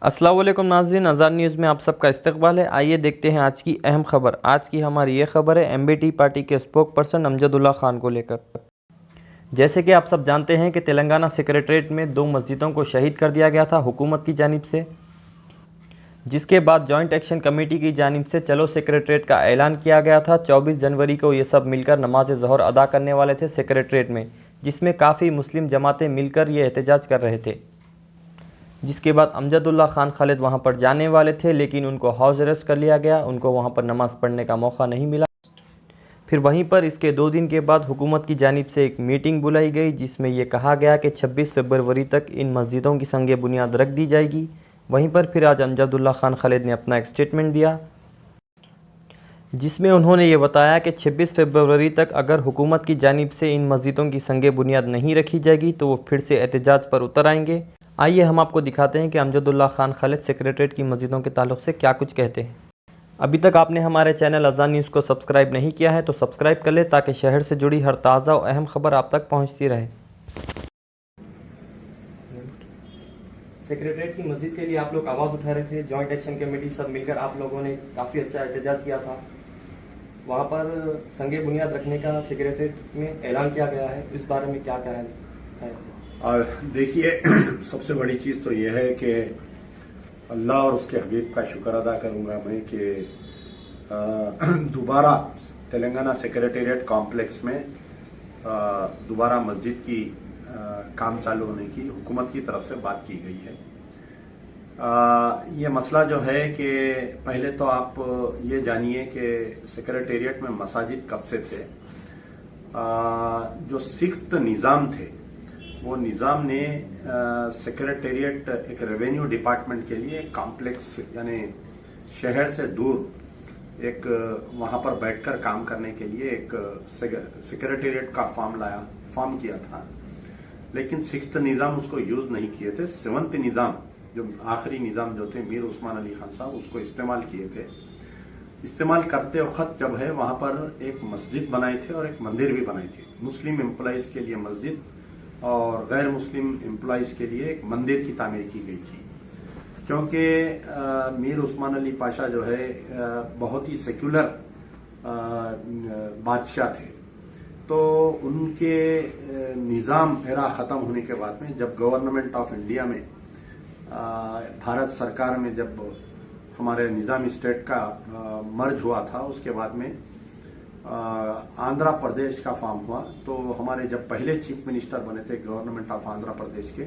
अस्सलाम वालेकुम नाज़रीन, आज़ाद न्यूज़ में आप सबका इस्तकबाल है। आइए देखते हैं आज की अहम खबर। आज की हमारी ये खबर है एमबीटी पार्टी के स्पोक पर्सन अमजदुल्ला खान को लेकर। जैसे कि आप सब जानते हैं कि तेलंगाना सेक्रेटरीट में 2 मस्जिदों को शहीद कर दिया गया था हुकूमत की जानिब से, जिसके बाद जॉइंट एक्शन कमेटी की जानिब से चलो सेक्रेटरीट का ऐलान किया गया था। 24 जनवरी को ये सब मिलकर नमाज ज़ोहर अदा करने वाले थे सेक्रेटरीट में, जिसमें काफ़ी मुस्लिम जमातें मिलकर ये एहतजाज कर रहे थे। जिसके बाद अमजदुल्ला खान खालिद वहां पर जाने वाले थे, लेकिन उनको हाउस अरेस्ट कर लिया गया। उनको वहां पर नमाज़ पढ़ने का मौका नहीं मिला। फिर वहीं पर इसके 2 दिन के बाद हुकूमत की जानिब से एक मीटिंग बुलाई गई, जिसमें यह कहा गया कि 26 फरवरी तक इन मस्जिदों की संग बुनियाद रख दी जाएगी। वहीं पर फिर आज अमजदुल्ला खान खालिद ने अपना एक स्टेटमेंट दिया, जिसमें उन्होंने ये बताया कि 26 फरवरी तक अगर हुकूमत की जानिब से इन मस्जिदों की संग बुनियाद नहीं रखी जाएगी तो वो फिर से एहतजाज पर उतर आएंगे। आइए हम आपको दिखाते हैं कि अमजदुल्ला खान खालिद सेक्रेटरीट की मस्जिदों के ताल्लुक़ से क्या कुछ कहते हैं। अभी तक आपने हमारे चैनल आज़ाद न्यूज़ को सब्सक्राइब नहीं किया है तो सब्सक्राइब कर ले, ताकि शहर से जुड़ी हर ताज़ा और अहम खबर आप तक पहुँचती रहे। सेक्रेटरीट की मस्जिद के लिए आप लोग आवाज़ उठा रहे थे, जॉइंट एक्शन कमेटी सब मिलकर आप लोगों ने काफ़ी अच्छा एहतजाज किया था। वहाँ पर संगे बुनियाद रखने का सेक्रेटरीट में ऐलान किया गया है, इस बारे में क्या कहना है? देखिए, सबसे बड़ी चीज़ तो यह है कि अल्लाह और उसके हबीब का शुक्र अदा करूंगा मैं कि दोबारा तेलंगाना सेक्रेटेरिएट कॉम्प्लेक्स में दोबारा मस्जिद की काम चालू होने की हुकूमत की तरफ से बात की गई है। ये मसला जो है कि पहले तो आप ये जानिए कि सेक्रेटेरिएट में मसाजिद कब से थे। जो 6th निज़ाम थे, वो निज़ाम ने सेक्रेटेरिएट एक रेवेन्यू डिपार्टमेंट के लिए एक कॉम्प्लेक्स, यानी शहर से दूर एक वहाँ पर बैठकर काम करने के लिए एक सेक्रेटेरिएट का फॉर्म किया था। लेकिन 6th निज़ाम उसको यूज़ नहीं किए थे। 7th निज़ाम, जो आखिरी निज़ाम जो थे मीर उस्मान अली खान साहब, उसको इस्तेमाल किए थे। इस्तेमाल करते वक्त जब है वहाँ पर एक मस्जिद बनाई थी और एक मंदिर भी बनाई थी। मुस्लिम एम्प्लॉइज़ के लिए मस्जिद और गैर मुस्लिम एम्प्लॉइज़ के लिए एक मंदिर की तामीर की गई थी, क्योंकि मीर उस्मान अली पाशा जो है बहुत ही सेक्युलर बादशाह थे। तो उनके निज़ाम एरा ख़त्म होने के बाद में जब गवर्नमेंट ऑफ इंडिया में भारत सरकार में जब हमारे निज़ाम स्टेट का मर्ज हुआ था, उसके बाद में आंध्र प्रदेश का फॉर्म हुआ। तो हमारे जब पहले चीफ मिनिस्टर बने थे गवर्नमेंट ऑफ आंध्र प्रदेश के,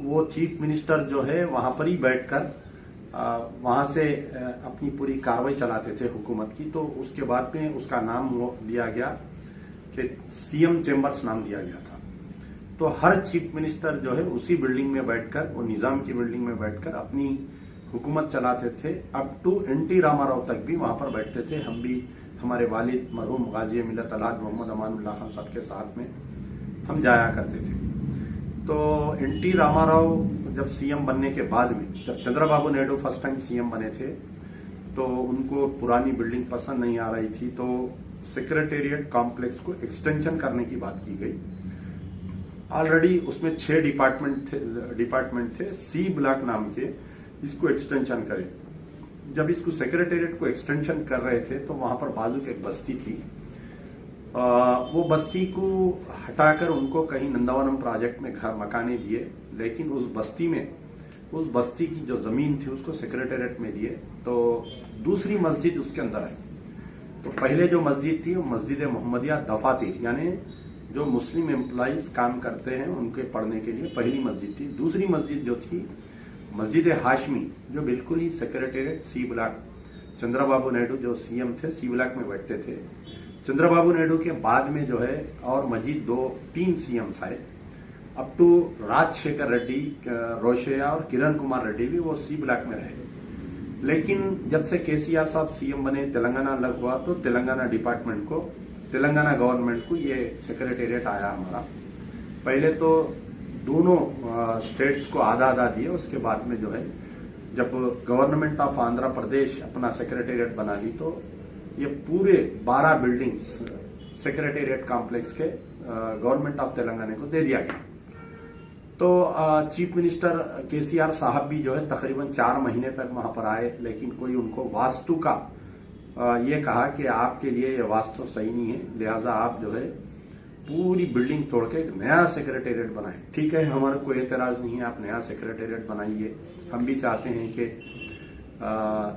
वो चीफ मिनिस्टर जो है वहाँ पर ही बैठकर वहाँ से अपनी पूरी कार्रवाई चलाते थे हुकूमत की। तो उसके बाद में उसका नाम वो दिया गया कि सीएम चेम्बर्स नाम दिया गया था। तो हर चीफ मिनिस्टर जो है उसी बिल्डिंग में बैठकर, वो निज़ाम की बिल्डिंग में बैठकर अपनी हुकूमत चलाते थे। अप टू एनटी रामाराव तक भी वहाँ पर बैठते थे। हम भी, हमारे वालिद मरहूम गाजी मिलत अलहाज मोहम्मद अमानुल्लाह खान साहब के साथ में हम जाया करते थे। तो एनटी रामाराव जब सीएम बनने के बाद में, जब Chandrababu Naidu first time CM बने थे, तो उनको पुरानी बिल्डिंग पसंद नहीं आ रही थी। तो सेक्रेटेरिएट कॉम्प्लेक्स को एक्सटेंशन करने की बात की गई। ऑलरेडी उसमें 6 डिपार्टमेंट थे सी ब्लॉक नाम के, इसको एक्सटेंशन करें। जब इसको सेक्रेटेरिएट को एक्सटेंशन कर रहे थे तो वहां पर बाजू की एक बस्ती थी, वो बस्ती को हटाकर उनको कहीं नंदावनम प्रोजेक्ट में घर मकाने दिए। लेकिन उस बस्ती की जो जमीन थी उसको सेक्रेटेरिएट में दिए। तो दूसरी मस्जिद उसके अंदर आई। तो पहले जो मस्जिद थी वो मस्जिद मोहम्मदिया दफातिर, यानी जो मुस्लिम एम्प्लॉइज काम करते हैं उनके पढ़ने के लिए पहली मस्जिद थी। दूसरी मस्जिद जो थी मस्जिद हाशमी, जो बिल्कुल ही secretariat C block, Chandrababu Naidu जो सीएम थे सी ब्लॉक में बैठते थे। चंद्रबाबू नायडू के बाद में जो है और मजीद 2-3 सीएम्स आए, अप टू राजशेखर रेड्डी, रोशैया और किरण कुमार रेड्डी भी वो सी ब्लॉक में रहे। लेकिन जब से केसीआर साहब सीएम बने, तेलंगाना अलग हुआ, तो तेलंगाना गवर्नमेंट को ये सेक्रेटेरिएट आया हमारा। पहले तो दोनों स्टेट्स को आधा दिए, उसके बाद में जो है जब गवर्नमेंट ऑफ आंध्र प्रदेश अपना सेक्रेटेरिएट बना ली तो ये पूरे 12 बिल्डिंग्स सेक्रेटेरिएट कॉम्प्लेक्स के गवर्नमेंट ऑफ तेलंगाना को दे दिया गया। तो चीफ मिनिस्टर केसीआर साहब भी जो है तकरीबन 4 महीने तक वहां पर आए, लेकिन कोई उनको वास्तु का ये कहा कि आपके लिए ये वास्तु सही नहीं है, लिहाजा आप जो है पूरी बिल्डिंग तोड़ के एक नया सेक्रेटेरिएट बनाएं। ठीक है, हमारा कोई एतराज नहीं है, आप नया सेक्रेटेरिएट बनाइए। हम भी चाहते हैं कि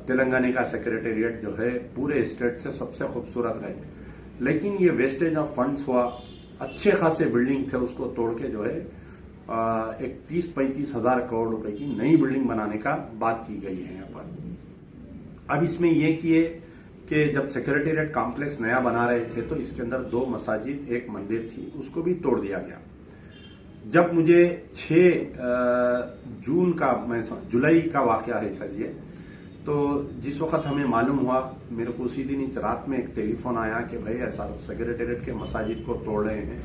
तेलंगाना का सेक्रेटेरिएट जो है पूरे स्टेट से सबसे खूबसूरत रहे, लेकिन ये वेस्टेज ऑफ फंड्स हुआ। अच्छे खासे बिल्डिंग थे, उसको तोड़ के जो है एक 30-35 हजार करोड़ रुपए की नई बिल्डिंग बनाने का बात की गई है यहाँ पर। अब इसमें यह किए कि जब सेक्रेटेरिएट कॉम्प्लेक्स नया बना रहे थे तो इसके अंदर 2 मसाजिद, 1 मंदिर थी, उसको भी तोड़ दिया गया। जब मुझे 6 जुलाई का वाकया है शायद ये, तो जिस वक्त हमें मालूम हुआ, मेरे को उसी दिन रात में एक टेलीफोन आया कि भाई ऐसा सेक्रेटेरिएट के मसाजिद को तोड़ रहे हैं।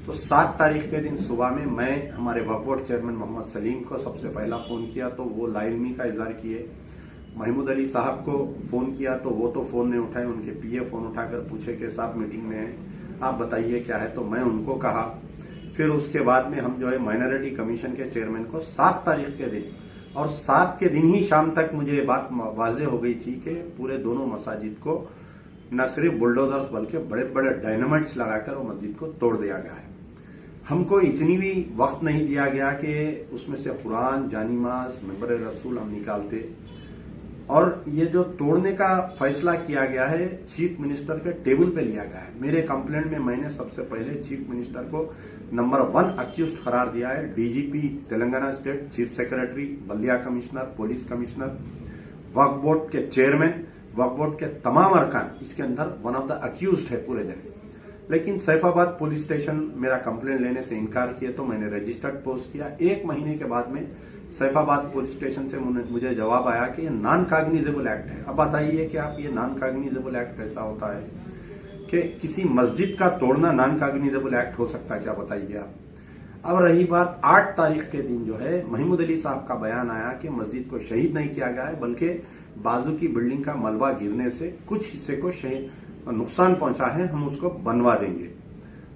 तो 7 तारीख के दिन सुबह में मैं हमारे वक्फ बोर्ड चेयरमैन मोहम्मद सलीम को सबसे पहला फोन किया, तो वो लाइलमी का इजहार किए। महमूद अली साहब को फोन किया तो वो तो फोन नहीं उठाए, उनके पीए फोन उठाकर पूछे कि साहब मीटिंग में है, आप बताइए क्या है, तो मैं उनको कहा। फिर उसके बाद में हम जो है माइनॉरिटी कमीशन के चेयरमैन को 7 तारीख के दिन, और 7 के दिन ही शाम तक मुझे ये बात वाजे हो गई थी कि पूरे दोनों मसाजिद को न सिर्फ बुलडोजर्स बल्कि बड़े बड़े डायनामाइट्स लगाकर वो मस्जिद को तोड़ दिया गया है। हमको इतनी भी वक्त नहीं दिया गया कि उसमें से कुरान, जानिमाज, मेंबर रसूल हम निकालते, और ये जो तोड़ने का फैसला किया गया है चीफ मिनिस्टर के टेबल पे लिया गया है। मेरे कंप्लेंट में मैंने सबसे पहले चीफ मिनिस्टर को नंबर 1 अक्यूज्ड करार दिया है। DGP Telangana state, chief secretary, बल्दिया commissioner, police commissioner, Waqf board के चेयरमैन, वक्फ बोर्ड के तमाम अरकान इसके अंदर वन ऑफ द अक्यूज्ड है पूरे दिन। लेकिन सैफाबाद पुलिस स्टेशन मेरा कंप्लेंट लेने से इनकार किया, तो मैंने रजिस्टर्ड पोस्ट किया। 1 महीने के बाद में सैफाबाद पुलिस स्टेशन से मुझे जवाब आया कि ये नॉन कॉग्निजेबल एक्ट है। अब बताइए कि आप ये नॉन कॉग्निजेबल एक्ट कैसा होता है कि किसी मस्जिद का तोड़ना नॉन कॉग्निजेबल एक्ट हो सकता है क्या, बताइए आप। अब रही बात 8 तारीख के दिन जो है महमूद अली साहब का बयान आया कि मस्जिद को शहीद नहीं किया गया है, बल्कि बाजू की बिल्डिंग का मलबा गिरने से कुछ हिस्से को नुकसान पहुंचा है, हम उसको बनवा देंगे।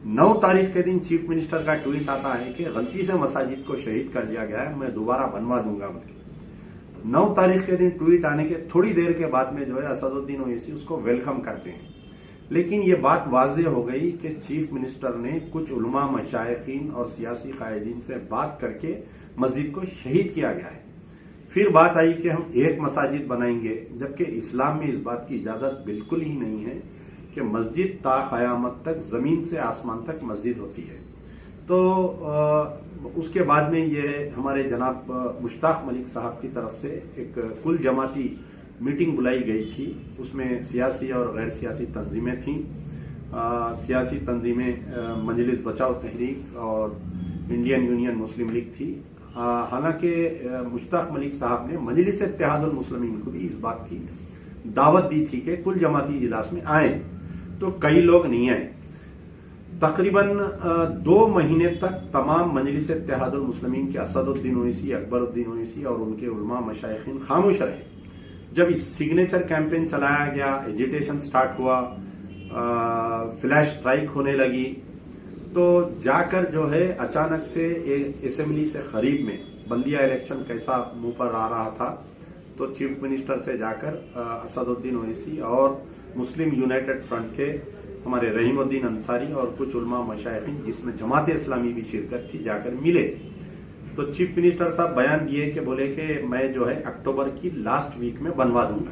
9 तारीख के दिन चीफ मिनिस्टर का ट्वीट आता है कि गलती से मसाजिद को शहीद कर दिया गया है, मैं दोबारा बनवा दूंगा। बल्कि 9 तारीख के दिन ट्वीट आने के थोड़ी देर के बाद में जो है असदुद्दीन ओवैसी उसको वेलकम करते हैं। लेकिन ये बात वाज़ेह हो गई कि चीफ मिनिस्टर ने कुछ उलमा, मशाइखीन और सियासी कायदीन से बात करके मस्जिद को शहीद किया गया है। फिर बात आई कि हम एक मसाजिद बनाएंगे, जबकि इस्लाम में इस बात की इजाजत बिल्कुल ही नहीं है कि मस्जिद ता क़यामत तक जमीन से आसमान तक मस्जिद होती है। तो उसके बाद में ये हमारे जनाब मुश्ताक मलिक साहब की तरफ से एक कुल जमाती मीटिंग बुलाई गई थी। उसमें सियासी और गैर सियासी तंजीमें थीं। सियासी तंजीमें मजलिस बचाओ तहरीक और इंडियन यूनियन मुस्लिम लीग थी। हालांकि मुश्ताक मलिक साहब ने मजलिस इत्तेहादुल मुस्लिमीन को भी इस बात की दावत दी थी कि कुल जमाती इजलास में आए, तो कई लोग नहीं आए। तकरीबन 2 महीने तक तमाम मजलिस इत्तेहादुल मुस्लिमीन के असदुद्दीन ओवैसी, अकबरुद्दीन ओवैसी और उनके उलमा मशाइखीन खामोश रहे। जब इस सिग्नेचर कैंपेन चलाया गया, एजिटेशन स्टार्ट हुआ, फ्लैश स्ट्राइक होने लगी, तो जाकर जो है अचानक से असेंबली से करीब में बल्दिया इलेक्शन कैसा मुंह पर आ रहा था, तो चीफ मिनिस्टर से जाकर असदुद्दीन ओवैसी और मुस्लिम यूनाइटेड फ्रंट के हमारे रहीमुद्दीन अंसारी और कुछ उलमा मशाइखीन जिसमें जमात इस्लामी भी शिरकत थी, जाकर मिले। तो चीफ मिनिस्टर साहब बयान दिए कि बोले कि मैं जो है अक्टूबर की लास्ट वीक में बनवा दूंगा।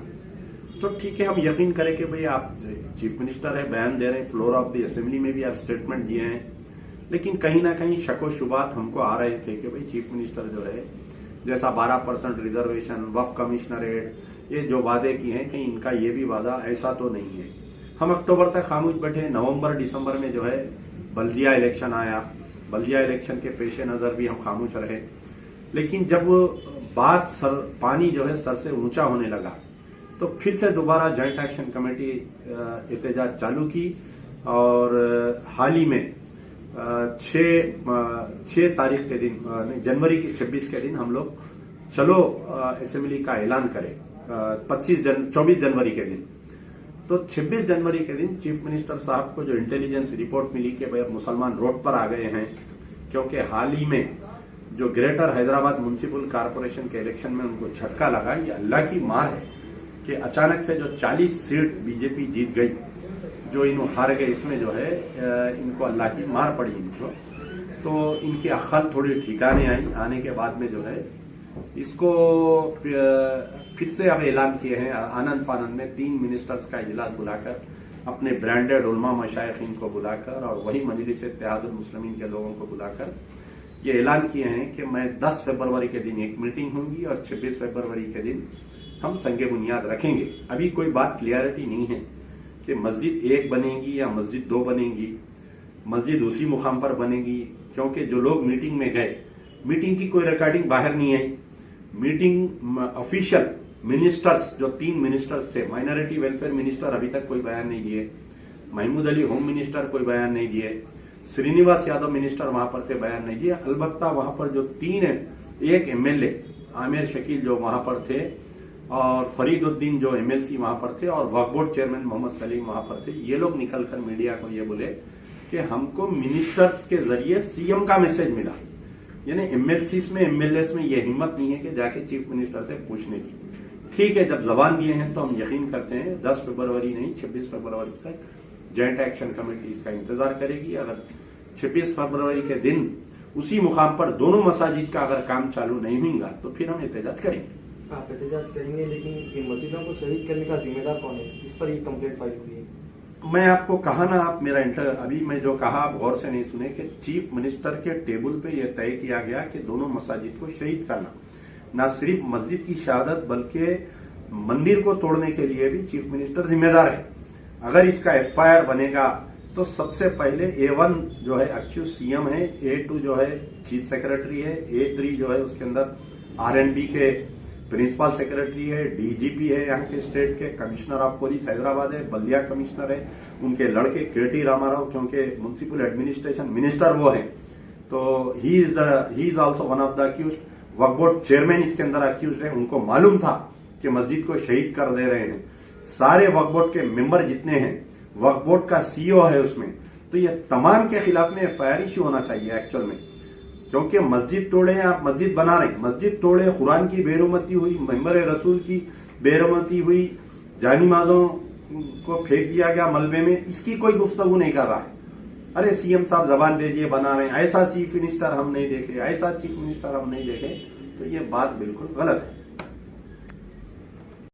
तो ठीक है, हम यकीन करें कि भाई आप चीफ मिनिस्टर है, बयान दे रहे हैं, फ्लोर ऑफ द असेंबली में भी आप स्टेटमेंट दिए हैं, लेकिन कहीं ना कहीं शको शुबात हमको आ रहे थे कि भाई चीफ मिनिस्टर जो है जैसा 12% रिजर्वेशन, वक्फ कमिश्नरेट, ये जो वादे किए हैं कहीं इनका ये भी वादा ऐसा तो नहीं है। हम अक्टूबर तक खामोश बैठे। नवंबर दिसंबर में जो है बल्दिया इलेक्शन आया, बल्दिया इलेक्शन के पेश नज़र भी हम खामोश रहे। लेकिन जब बात पानी जो है सर से ऊंचा होने लगा, तो फिर से दोबारा जॉइंट एक्शन कमेटी एहतजाज चालू की, और हाल ही में 6 तारीख के दिन, जनवरी के 26 के दिन हम लोग चलो असेंबली का ऐलान करें। 24 जनवरी के दिन, तो 26 जनवरी के दिन चीफ मिनिस्टर साहब को जो इंटेलिजेंस रिपोर्ट मिली कि भाई मुसलमान रोड पर आ गए हैं, क्योंकि हाल ही में जो ग्रेटर हैदराबाद म्युनिसिपल कॉरपोरेशन के इलेक्शन में उनको झटका लगा, ये अल्लाह की मार है कि अचानक से जो 40 सीट बीजेपी जीत गई, जो इन्हों हार गए, इसमें जो है इनको अल्लाह की मार पड़ी इनको। तो इनकी अक्ल थोड़ी ठिकाने आई, आने के बाद में जो है इसको फिर से अब ऐलान किए हैं आनंद फानंद में 3 मिनिस्टर्स का इजलास बुलाकर, अपने ब्रांडेड उलमा मशाइखीन को बुलाकर और वही मजलिस इत्तेहादुल मुस्लिमीन के लोगों को बुलाकर ये ऐलान किए हैं कि मैं 10 फरवरी के दिन एक मीटिंग होगी और 26 फरवरी के दिन हम संगे बुनियाद रखेंगे। अभी कोई बात क्लियरिटी नहीं है कि मस्जिद 1 बनेगी या मस्जिद 2 बनेगी, मस्जिद उसी मुकाम पर बनेगी, क्योंकि जो लोग मीटिंग में गए, मीटिंग की कोई रिकॉर्डिंग बाहर नहीं आई। मीटिंग ऑफिशियल मिनिस्टर्स, जो 3 मिनिस्टर्स थे, माइनॉरिटी वेलफेयर मिनिस्टर अभी तक कोई बयान नहीं दिए, महमूद अली होम मिनिस्टर कोई बयान नहीं दिए, श्रीनिवास यादव मिनिस्टर वहां पर थे, बयान नहीं दिए। अलबत्ता वहां पर जो 3 है, एक एमएलए आमिर शकील जो वहां पर थे और फरीदुद्दीन जो एमएलसी वहां पर थे और वक्फ बोर्ड चेयरमैन मोहम्मद सलीम वहां पर थे, ये लोग निकलकर मीडिया को ये बोले कि हमको मिनिस्टर्स के जरिए सीएम का मैसेज मिला। यानी एमएलसीज में, एमएलएस में ये हिम्मत नहीं है कि जाके चीफ मिनिस्टर से पूछने की। ठीक है, जब जबान दिए हैं तो हम यकीन करते हैं 10 फरवरी नहीं 26 फरवरी तक जॉइंट एक्शन कमेटी इसका इंतजार करेगी। अगर 26 फरवरी के दिन उसी मुकाम पर दोनों मसाजिद का अगर काम चालू नहीं होगा तो फिर हम एहतजाज करेंगे। आप एहतजाज करेंगे, लेकिन ये मस्जिदों को शहीद करने का जिम्मेदार कौन है? इस पर ये कंप्लेंट फाइल हुई है। मैं आपको कहा ना, आप मेरा अभी मैं जो कहा आप गौर से नहीं सुने कि चीफ मिनिस्टर के टेबल पे यह तय किया गया कि दोनों मसाजिद को शहीद करना, न सिर्फ मस्जिद की शहादत बल्कि मंदिर को तोड़ने के लिए भी चीफ मिनिस्टर जिम्मेदार है। अगर इसका एफआईआर बनेगा तो सबसे पहले A1 जो है अक्यूज सीएम है, A2 जो है चीफ सेक्रेटरी है, A3 जो है उसके अंदर R&B के प्रिंसिपल सेक्रेटरी है, डीजीपी है यहाँ के स्टेट के, कमिश्नर ऑफ पुलिस हैदराबाद है, बल्दिया कमिश्नर है, उनके लड़के KT रामाराव क्योंकि म्युनिसिपल एडमिनिस्ट्रेशन मिनिस्टर वो है, तो he is also one of the accused. वक्फ बोर्ड चेयरमैन इसके अंदर अक्यूज है, उनको मालूम था कि मस्जिद को शहीद कर दे रहे हैं। सारे वक्फ बोर्ड के मेंबर जितने हैं, वक्फ बोर्ड का सीईओ है उसमें, तो ये तमाम के खिलाफ में एफआईआर इश्यू होना चाहिए एक्चुअल में, क्योंकि मस्जिद तोड़े हैं आप, मस्जिद बना रहे, मस्जिद तोड़े, कुरान की बेरुमती हुई, मेंबर रसूल की बेरुमती हुई, जानिमाजों को फेंक दिया गया मलबे में, इसकी कोई गुफ्तगू नहीं कर रहा है। अरे सीएम साहब जबान दीजिए, बना रहे हैं, ऐसा चीफ मिनिस्टर हम नहीं देखे, ऐसा चीफ मिनिस्टर हम नहीं देखे, तो ये बात बिल्कुल गलत है।